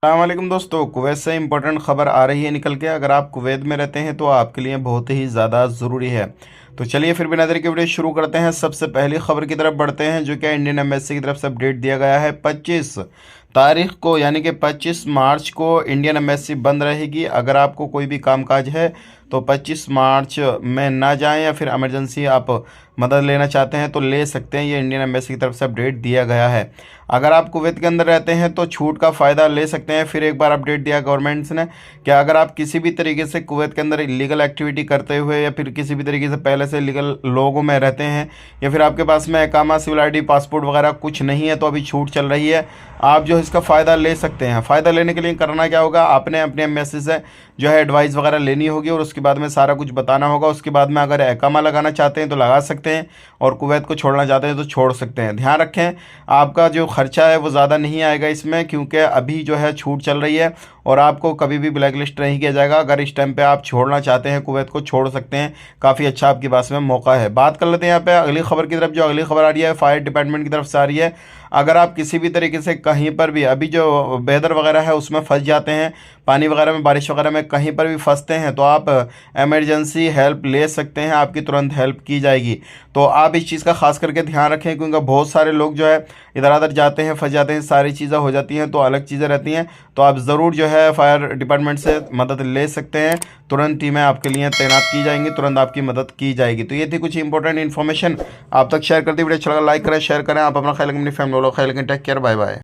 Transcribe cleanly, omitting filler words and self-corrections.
अस्सलाम दोस्तों, कुवैत से इम्पोर्टेंट खबर आ रही है निकल के। अगर आप कुवैत में रहते हैं तो आपके लिए बहुत ही ज़्यादा ज़रूरी है। तो चलिए फिर बिना देरी के वीडियो शुरू करते हैं। सबसे पहली खबर की तरफ बढ़ते हैं, जो कि इंडियन एम्बेसी की तरफ से अपडेट दिया गया है। 25 तारीख को यानी कि 25 मार्च को इंडियन एम्बेसी बंद रहेगी। अगर आपको कोई भी कामकाज है तो 25 मार्च में ना जाएं, या फिर इमरजेंसी आप मदद लेना चाहते हैं तो ले सकते हैं। ये इंडियन एम्बेसी की तरफ से अपडेट दिया गया है। अगर आप कुवैत के अंदर रहते हैं तो छूट का फ़ायदा ले सकते हैं। फिर एक बार अपडेट दिया गवर्नमेंट्स ने कि अगर आप किसी भी तरीके से कुवैत के अंदर इलीगल एक्टिविटी करते हुए या फिर किसी भी तरीके से पहले से लीगल लोगों में रहते हैं, या फिर आपके पास में इकामा, सिविल आईडी, पासपोर्ट वगैरह कुछ नहीं है, तो अभी छूट चल रही है। आप जो इसका फ़ायदा ले सकते हैं। फ़ायदा लेने के लिए करना क्या होगा, आपने अपने एम्बेसी से जो है एडवाइस वगैरह लेनी होगी और उसके बाद में सारा कुछ बताना होगा। उसके बाद में अगर इकामा लगाना चाहते हैं तो लगा सकते हैं, और कुवैत को छोड़ना चाहते हैं तो छोड़ सकते हैं। ध्यान रखें, आपका जो खर्चा है वो ज़्यादा नहीं आएगा इसमें, क्योंकि अभी जो है छूट चल रही है और आपको कभी भी ब्लैक लिस्ट नहीं किया जाएगा। अगर इस टाइम पे आप छोड़ना चाहते हैं कुवैत को, छोड़ सकते हैं। काफ़ी अच्छा आपके पास में मौका है। बात कर लेते हैं यहाँ पे अगली खबर की तरफ। जो अगली खबर आ रही है फायर डिपार्टमेंट की तरफ से आ रही है। अगर आप किसी भी तरीके से कहीं पर भी अभी जो वेदर वगैरह है उसमें फंस जाते हैं, पानी वगैरह में, बारिश वगैरह में कहीं पर भी फंसते हैं, तो आप एमरजेंसी हेल्प ले सकते हैं। आपकी तुरंत हेल्प की जाएगी। तो आप इस चीज़ का खास करके ध्यान रखें, क्योंकि बहुत सारे लोग जो है इधर उधर जाते हैं, फंस जाते हैं, सारी चीज़ें हो जाती हैं, तो अलग चीज़ें रहती हैं। तो आप ज़रूर जो है फायर डिपार्टमेंट से मदद ले सकते हैं। तुरंत टीमें आपके लिए तैनात की जाएंगी, तुरंत आपकी मदद की जाएगी। तो ये थी कुछ इंपॉर्टेंट इन्फॉर्मेशन, आप तक शेयर करते। वीडियो अच्छा लगा लाइक करें, शेयर करें। आप अपना ख्याल रखें, अपनी फैमिली वालों का ख्याल रखें। Take care, bye bye.